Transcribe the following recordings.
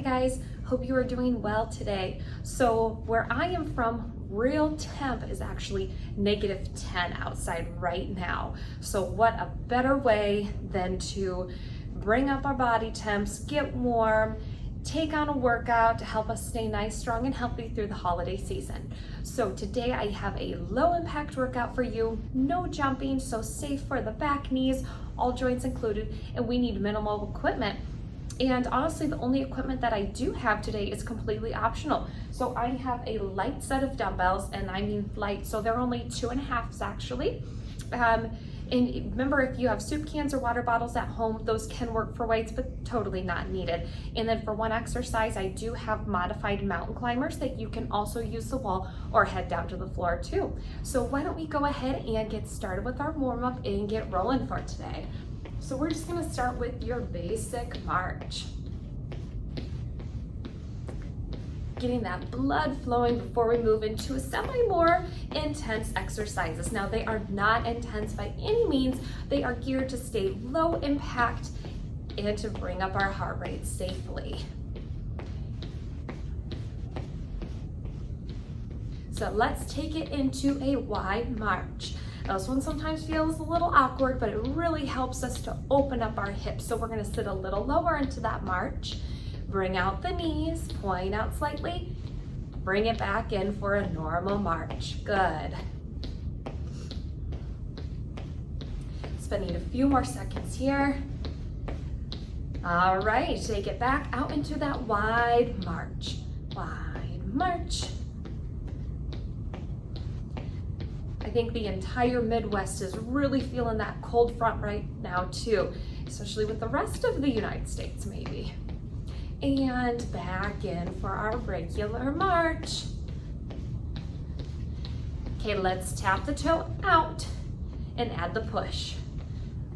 guys, hope you are doing well today. So where I am from, real temp is actually -10 outside right now. So what a better way than to bring up our body temps, get warm, take on a workout to help us stay nice, strong, and healthy through the holiday season. So today I have a low impact workout for you, no jumping, so safe for the back, knees, all joints included, and we need minimal equipment. And honestly, the only equipment that I do have today is completely optional. So I have a light set of dumbbells, and I mean light, so they're only 2.5s actually. And remember, if you have soup cans or water bottles at home, those can work for weights, but totally not needed. And then for one exercise, I do have modified mountain climbers that you can also use the wall or head down to the floor too. So why don't we go ahead and get started with our warm up and get rolling for today. So we're just gonna start with your basic march. Getting that blood flowing before we move into more intense exercises. Now they are not intense by any means. They are geared to stay low impact and to bring up our heart rate safely. So let's take it into a wide march. Now, this one sometimes feels a little awkward, but it really helps us to open up our hips. So we're gonna sit a little lower into that march. Bring out the knees, point out slightly, bring it back in for a normal march. Good. Spending a few more seconds here. All right, take it back out into that wide march. Wide march. I think the entire Midwest is really feeling that cold front right now too, especially with the rest of the United States maybe. And back in for our regular march. Okay, let's tap the toe out and add the push.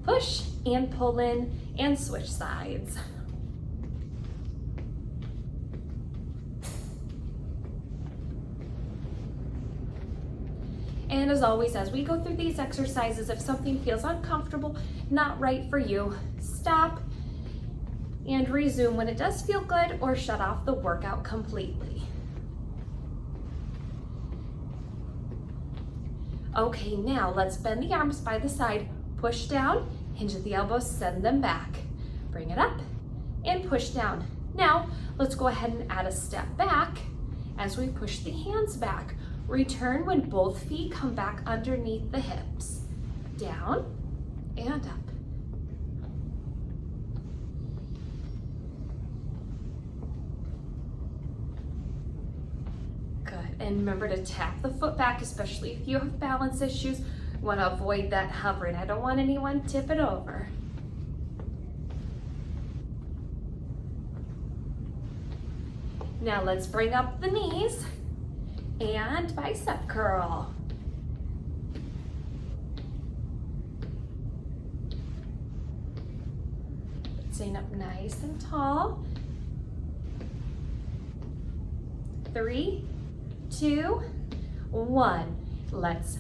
Push and pull in and switch sides. And as always, as we go through these exercises, if something feels uncomfortable, not right for you, stop and resume when it does feel good, or shut off the workout completely. Okay, now let's bend the arms by the side, push down, hinge at the elbows, send them back. Bring it up and push down. Now, let's go ahead and add a step back as we push the hands back. Return when both feet come back underneath the hips. Down and up. And remember to tap the foot back, especially if you have balance issues. You want to avoid that hovering. I don't want anyone to tip it over. Now let's bring up the knees and bicep curl. Staying up nice and tall. 3, 2, 1. Let's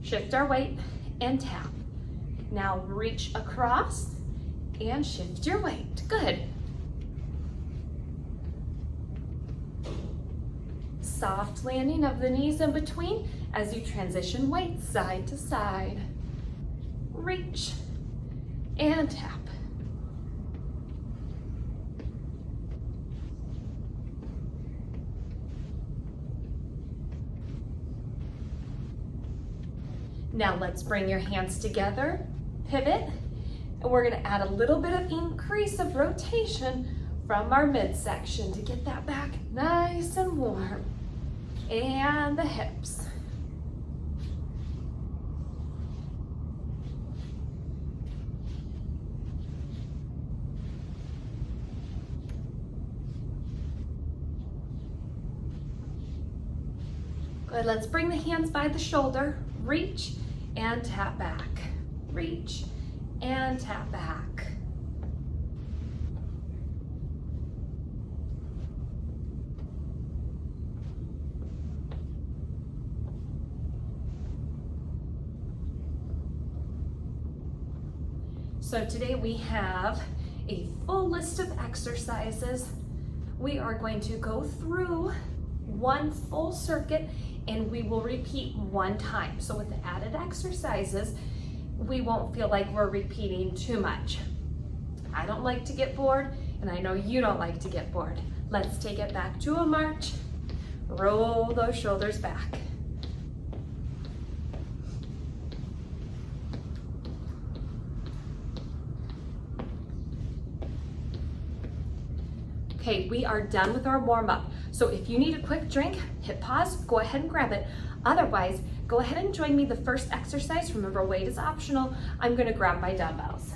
shift our weight and tap. Now reach across and shift your weight. Good. Soft landing of the knees in between as you transition weight side to side. Reach and tap. Now let's bring your hands together, pivot, and we're gonna add a little bit of increase of rotation from our midsection to get that back nice and warm. And the hips. Good, let's bring the hands by the shoulder, reach and tap back. Reach and tap back. So today we have a full list of exercises we are going to go through one full circuit and we will repeat one time. So with the added exercises, we won't feel like we're repeating too much. I don't like to get bored, and I know you don't like to get bored. Let's take it back to a march. Roll those shoulders back. Okay, we are done with our warm-up. So if you need a quick drink, hit pause, go ahead and grab it. Otherwise, go ahead and join me the first exercise. Remember, weight is optional. I'm gonna grab my dumbbells.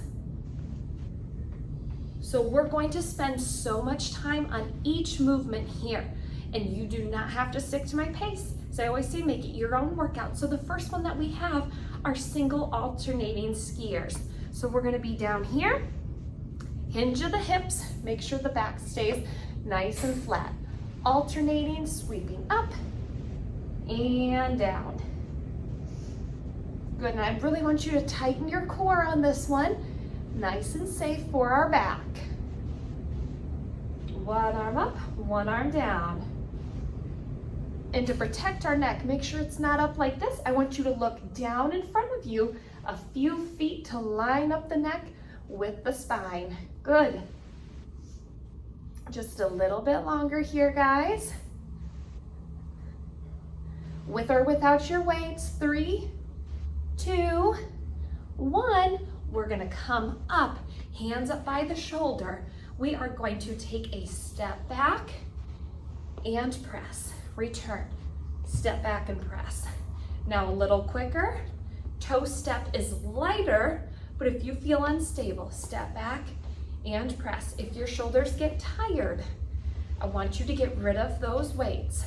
So we're going to spend so much time on each movement here, and you do not have to stick to my pace. So I always say, make it your own workout. So the first one that we have are single alternating skiers. So we're gonna be down here, hinge of the hips, make sure the back stays nice and flat. Alternating, sweeping up and down. Good, and I really want you to tighten your core on this one. Nice and safe for our back. One arm up, one arm down. And to protect our neck, make sure it's not up like this. I want you to look down in front of you a few feet to line up the neck with the spine. Good. Just a little bit longer here, guys. With or without your weights, 3, 2, 1. We're gonna come up, hands up by the shoulder. We are going to take a step back and press. Return, step back and press. Now a little quicker. Toe step is lighter, but if you feel unstable, step back and press. If your shoulders get tired, I want you to get rid of those weights.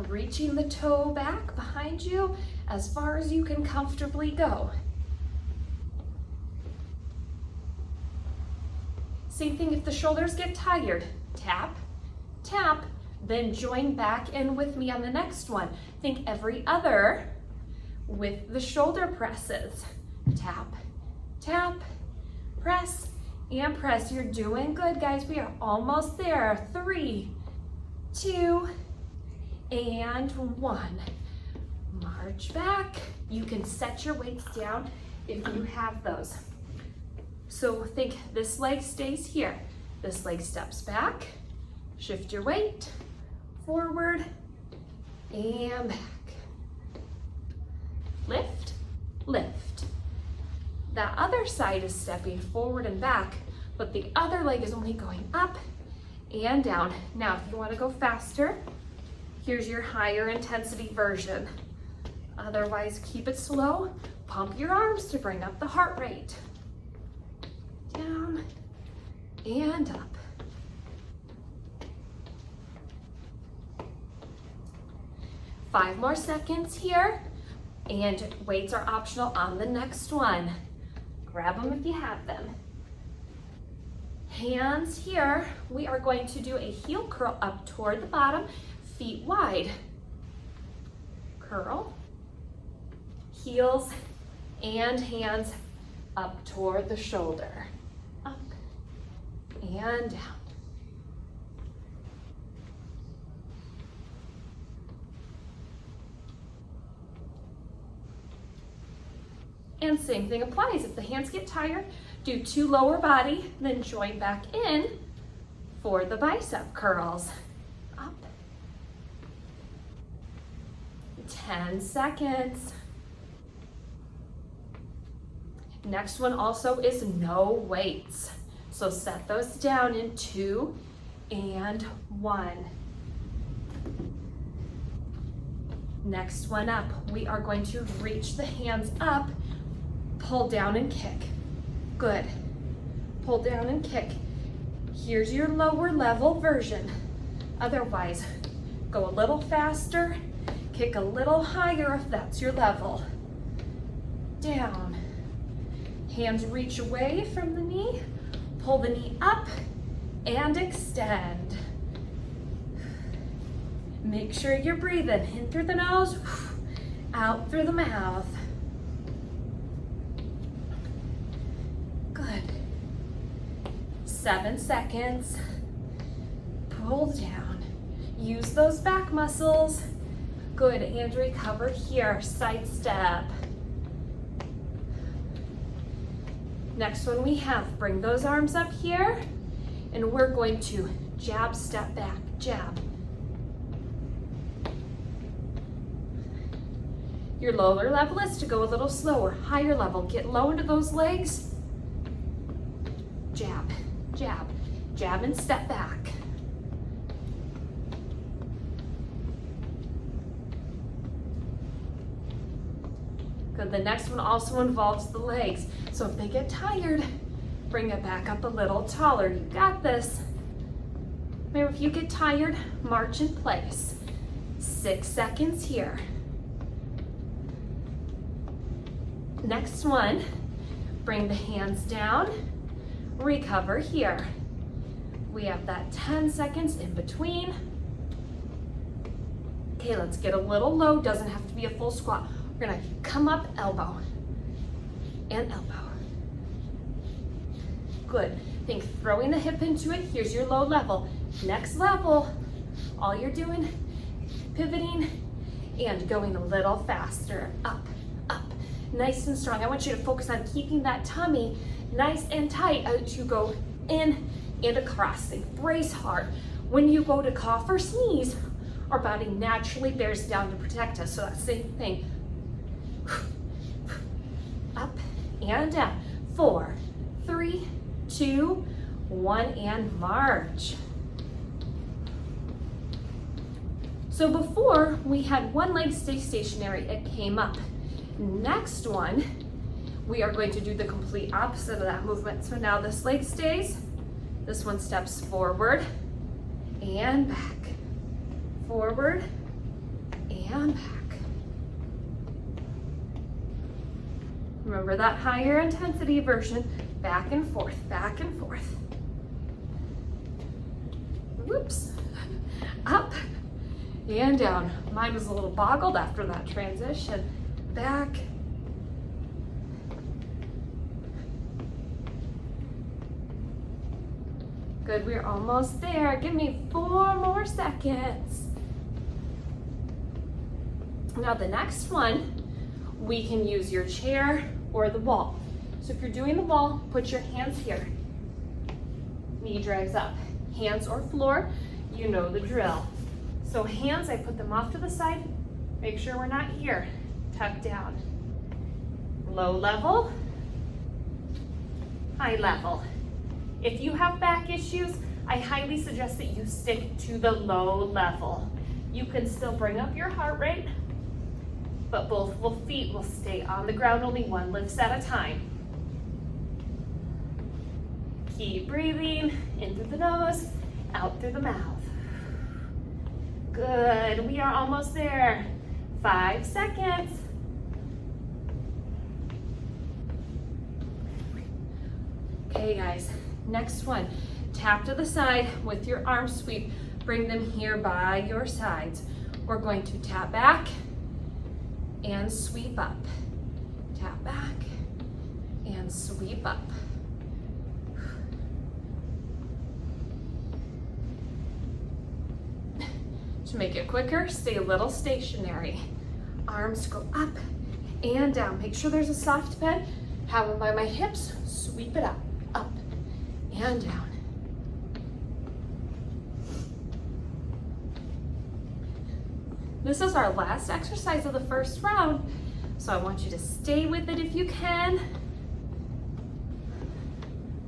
Reaching the toe back behind you as far as you can comfortably go. Same thing if the shoulders get tired. Tap, tap, then join back in with me on the next one. Think every other with the shoulder presses. Tap, tap, press, and press. You're doing good, guys. We are almost there. 3, 2, and 1. March back. You can set your weights down if you have those. So think this leg stays here. This leg steps back. Shift your weight forward and back. Lift, lift. That other side is stepping forward and back, but the other leg is only going up and down. Now, if you want to go faster, here's your higher intensity version. Otherwise, keep it slow. Pump your arms to bring up the heart rate. Down and up. Five more seconds here, and weights are optional on the next one. Grab them if you have them. Hands here, we are going to do a heel curl up toward the bottom, feet wide. Curl, heels and hands up toward the shoulder. Up and down. And same thing applies. If the hands get tired, do 2 lower body, then join back in for the bicep curls. Up. 10 seconds. Next one also is no weights. So set those down in 2 and 1. Next one up, we are going to reach the hands up, pull down and kick. Good. Pull down and kick. Here's your lower level version. Otherwise, go a little faster, kick a little higher if that's your level. Down. Hands reach away from the knee, pull the knee up and extend. Make sure you're breathing in through the nose, out through the mouth. 7 seconds. Pull down. Use those back muscles. Good, and recover here, side step. Next one we have, bring those arms up here, and we're going to jab, step back, jab. Your lower level is to go a little slower. Higher level, get low into those legs. Jab, jab, jab and step back. Good, the next one also involves the legs. So if they get tired, bring it back up a little taller. You got this. Remember, if you get tired, march in place. 6 seconds here. Next one, bring the hands down, recover here. We have that 10 seconds in between. Okay, let's get a little low, doesn't have to be a full squat. We're gonna come up, elbow, and elbow. Good, think throwing the hip into it, here's your low level. Next level, all you're doing, pivoting and going a little faster, up, up. Nice and strong. I want you to focus on keeping that tummy nice and tight as you go in and across. Think brace hard. When you go to cough or sneeze, our body naturally bears down to protect us. So that same thing. Up and down. 4, 3, 2, 1, and march. So before we had one leg stay stationary, it came up. Next one, we are going to do the complete opposite of that movement. So now this leg stays, this one steps forward and back, forward and back. Remember that higher intensity version, back and forth, back and forth. Whoops, up and down. Mine was a little boggled after that transition. Back. Good, we're almost there. Give me 4 more seconds. Now the next one, we can use your chair or the wall. So if you're doing the wall, put your hands here. Knee drives up. Hands or floor, you know the drill. So hands, I put them off to the side. Make sure we're not here. Tuck down. Low level, high level. If you have back issues, I highly suggest that you stick to the low level. You can still bring up your heart rate, but both feet will stay on the ground, only one lifts at a time. Keep breathing in through the nose, out through the mouth. Good, we are almost there. 5 seconds. Okay guys, next one, tap to the side with your arm sweep. Bring them here by your sides. We're going to tap back and sweep up. Tap back and sweep up. To make it quicker, stay a little stationary. Arms go up and down. Make sure there's a soft bed. Have them by my hips, sweep it up and down. This is our last exercise of the first round, so I want you to stay with it if you can.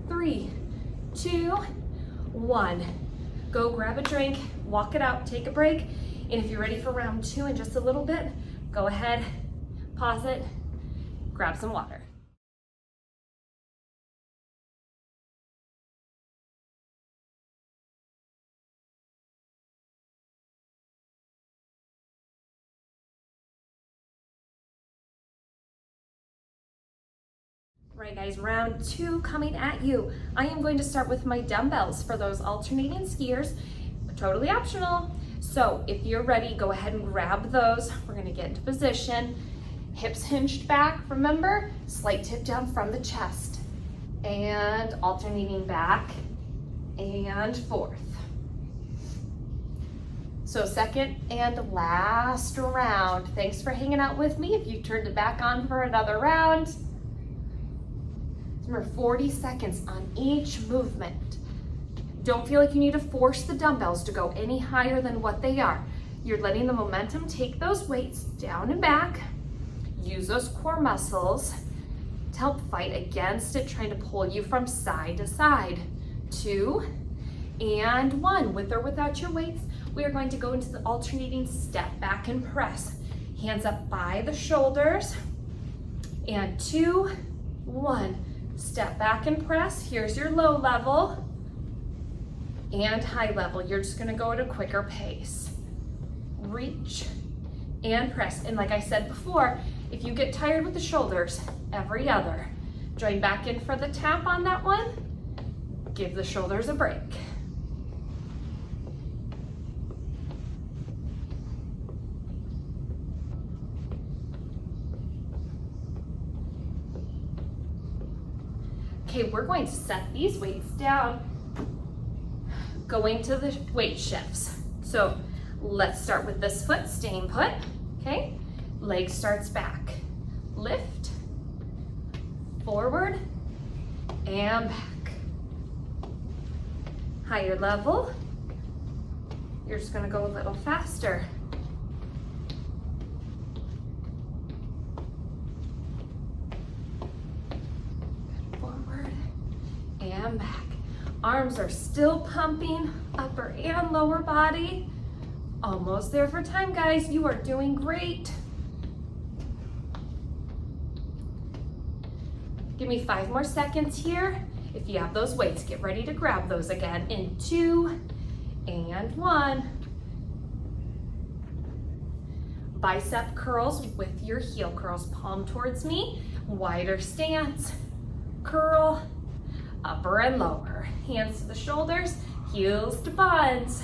3, 2, 1. Go grab a drink, walk it out, take a break, and if you're ready for round 2 in just a little bit, go ahead, pause it, grab some water. Right guys, round 2 coming at you. I am going to start with my dumbbells for those alternating skiers, totally optional. So if you're ready, go ahead and grab those. We're gonna get into position. Hips hinged back, remember? Slight tip down from the chest. And alternating back and fourth. So second and last round. Thanks for hanging out with me. If you turned it back on for another round, remember 40 seconds on each movement. Don't feel like you need to force the dumbbells to go any higher than what they are. You're letting the momentum take those weights down and back. Use those core muscles to help fight against it, trying to pull you from side to side. 2 and 1. With or without your weights, we are going to go into the alternating step back and press. Hands up by the shoulders. And 2, 1. Step back and press. Here's your low level and high level. You're just gonna go at a quicker pace. Reach and press. And like I said before, if you get tired with the shoulders, every other. Join back in for the tap on that one. Give the shoulders a break. Okay, we're going to set these weights down, going to the weight shifts. So let's start with this foot, staying put, okay? Leg starts back. Lift, forward, and back. Higher level. You're just gonna go a little faster. And back. Arms are still pumping, upper and lower body. Almost there for time, guys. You are doing great. Give me 5 more seconds here. If you have those weights, get ready to grab those again in 2 and 1. Bicep curls with your heel curls. Palm towards me, wider stance, curl, upper and lower. Hands to the shoulders, heels to buns.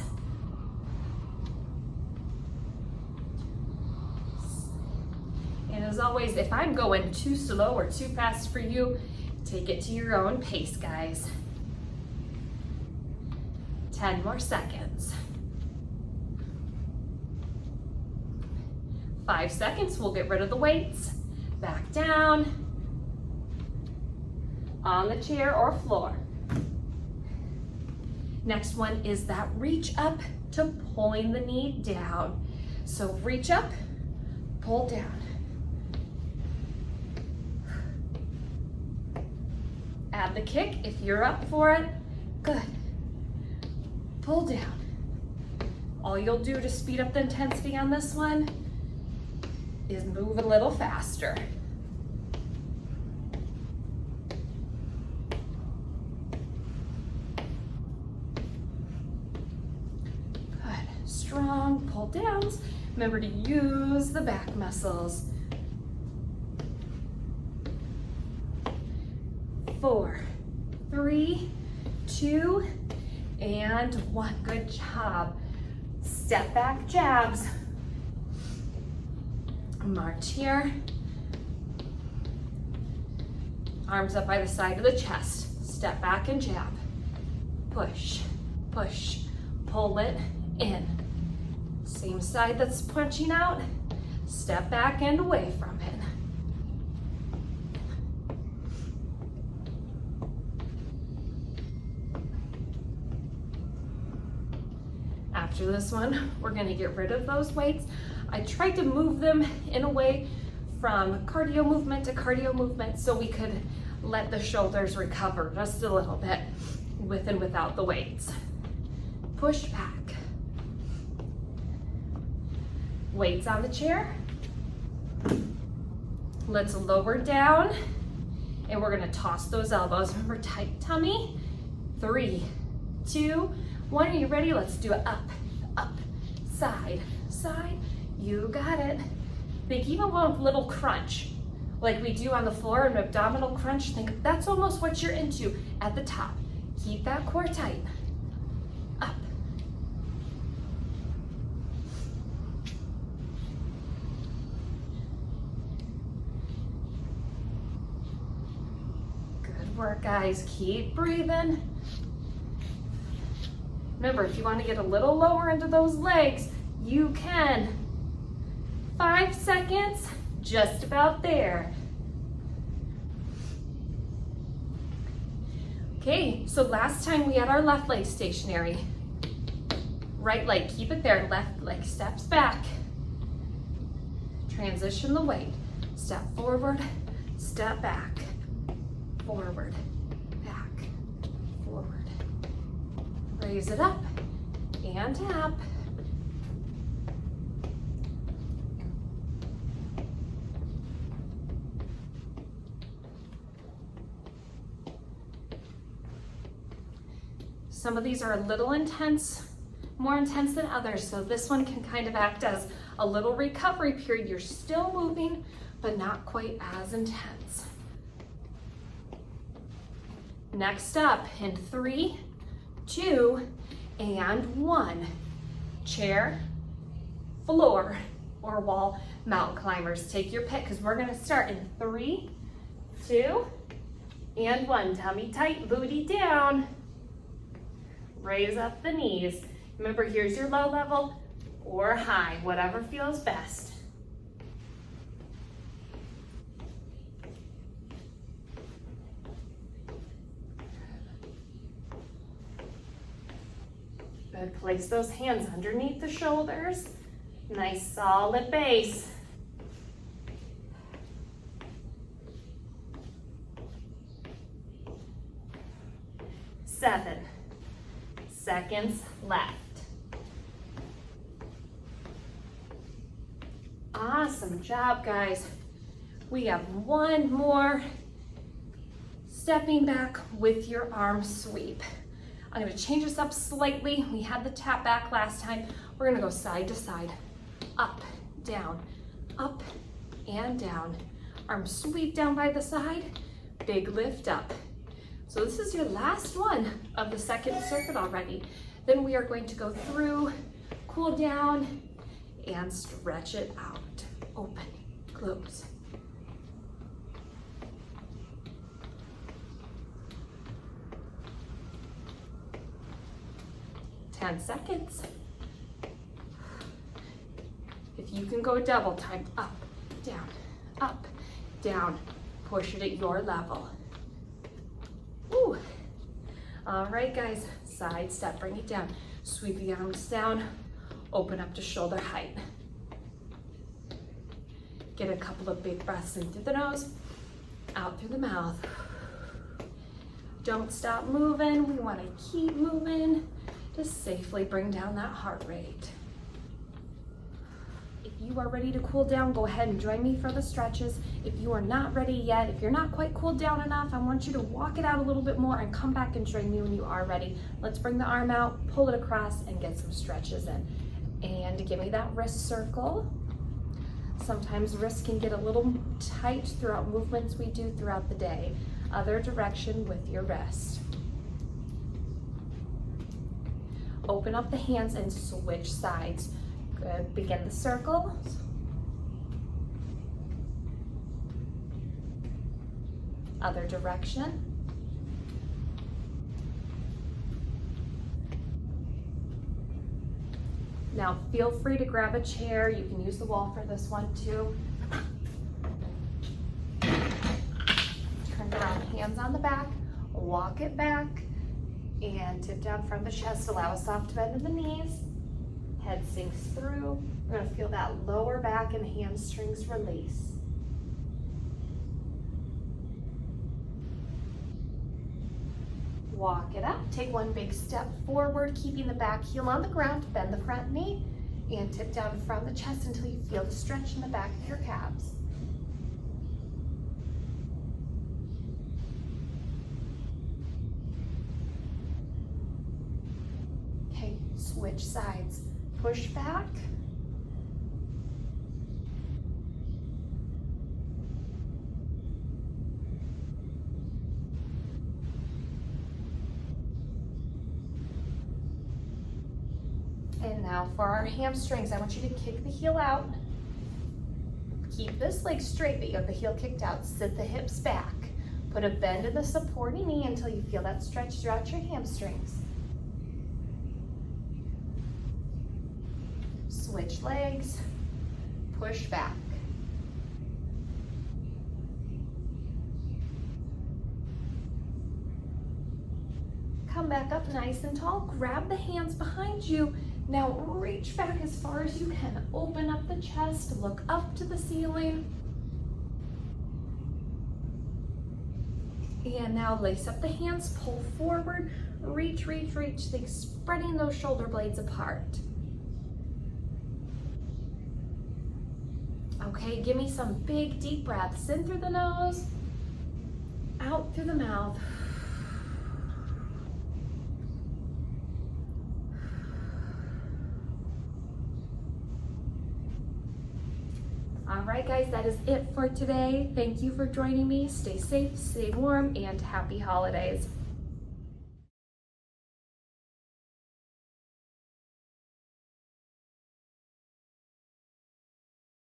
And as always, if I'm going too slow or too fast for you, take it to your own pace, guys. 10 more seconds. 5 seconds, we'll get rid of the weights. Back down. On the chair or floor. Next one is that reach up to pulling the knee down. So reach up, pull down. Add the kick if you're up for it. Good. Pull down. All you'll do to speed up the intensity on this one is move a little faster. Strong pull downs. Remember to use the back muscles. 4, 3, 2, and 1. Good job. Step back jabs. March here. Arms up by the side of the chest. Step back and jab. Push, push, pull it in. Same side that's punching out, step back and away from it. After this one, we're gonna get rid of those weights. I tried to move them in a way from cardio movement to cardio movement so we could let the shoulders recover just a little bit with and without the weights. Push back. Weights on the chair. Let's lower down and we're gonna toss those elbows. Remember, tight tummy. 3, 2, 1. Are you ready? Let's do it. Up, up, side, side. You got it. Think even one little crunch like we do on the floor, an abdominal crunch. Think that's almost what you're into at the top. Keep that core tight. Up. Good work, guys. Keep breathing. Remember, if you want to get a little lower into those legs, you can. 5 seconds, just about there. Okay, so last time we had our left leg stationary. Right leg, keep it there. Left leg steps back. Transition the weight. Step forward, step back. Forward, back, forward. Raise it up and tap. Some of these are a little intense, more intense than others, so this one can kind of act as a little recovery period. You're still moving, but not quite as intense. Next up, in 3, 2, and 1. Chair, floor, or wall mountain climbers. Take your pick, because we're gonna start in 3, 2, and 1. Tummy tight, booty down. Raise up the knees. Remember, here's your low level or high, whatever feels best. Good, place those hands underneath the shoulders. Nice solid base. Seven seconds left. Awesome job, guys. We have one more. Stepping back with your arm sweep. I'm gonna change this up slightly. We had the tap back last time. We're gonna go side to side, up, down, up, and down. Arm sweep down by the side, big lift up. So this is your last one of the second circuit already. Then we are going to go through, cool down, and stretch it out. Open, close. Ten seconds. If you can go double time, up, down, push it at your level. Woo. All right, guys, side step, bring it down. Sweep the arms down, open up to shoulder height. Get a couple of big breaths in through the nose, out through the mouth. Don't stop moving, we wanna keep moving to safely bring down that heart rate. If you are ready to cool down, go ahead and join me for the stretches. If you are not ready yet, if you're not quite cooled down enough, I want you to walk it out a little bit more and come back and join me when you are ready. Let's bring the arm out, pull it across, and get some stretches in. And give me that wrist circle. Sometimes wrists can get a little tight throughout movements we do throughout the day. Other direction with your wrist. Open up the hands and switch sides. Good, begin the circle. Other direction. Now feel free to grab a chair. You can use the wall for this one too. Turn around, hands on the back, walk it back, and tip down from the chest. Allow a soft bend in the knees. Head sinks through. We're gonna feel that lower back and hamstrings release. Walk it up. Take one big step forward, keeping the back heel on the ground. Bend the front knee and tip down from the chest until you feel the stretch in the back of your calves. Okay, switch sides. Push back. And now for our hamstrings, I want you to kick the heel out. Keep this leg straight, but you have the heel kicked out. Sit the hips back. Put a bend in the supporting knee until you feel that stretch throughout your hamstrings. switch legs, push back. Come back up nice and tall, grab the hands behind you. Now reach back as far as you can. Open up the chest, look up to the ceiling. And now lace up the hands, pull forward, reach, reach, reach, think spreading those shoulder blades apart. Okay, give me some big deep breaths in through the nose, out through the mouth. All right, guys, that is it for today. Thank you for joining me. Stay safe, stay warm, and happy holidays.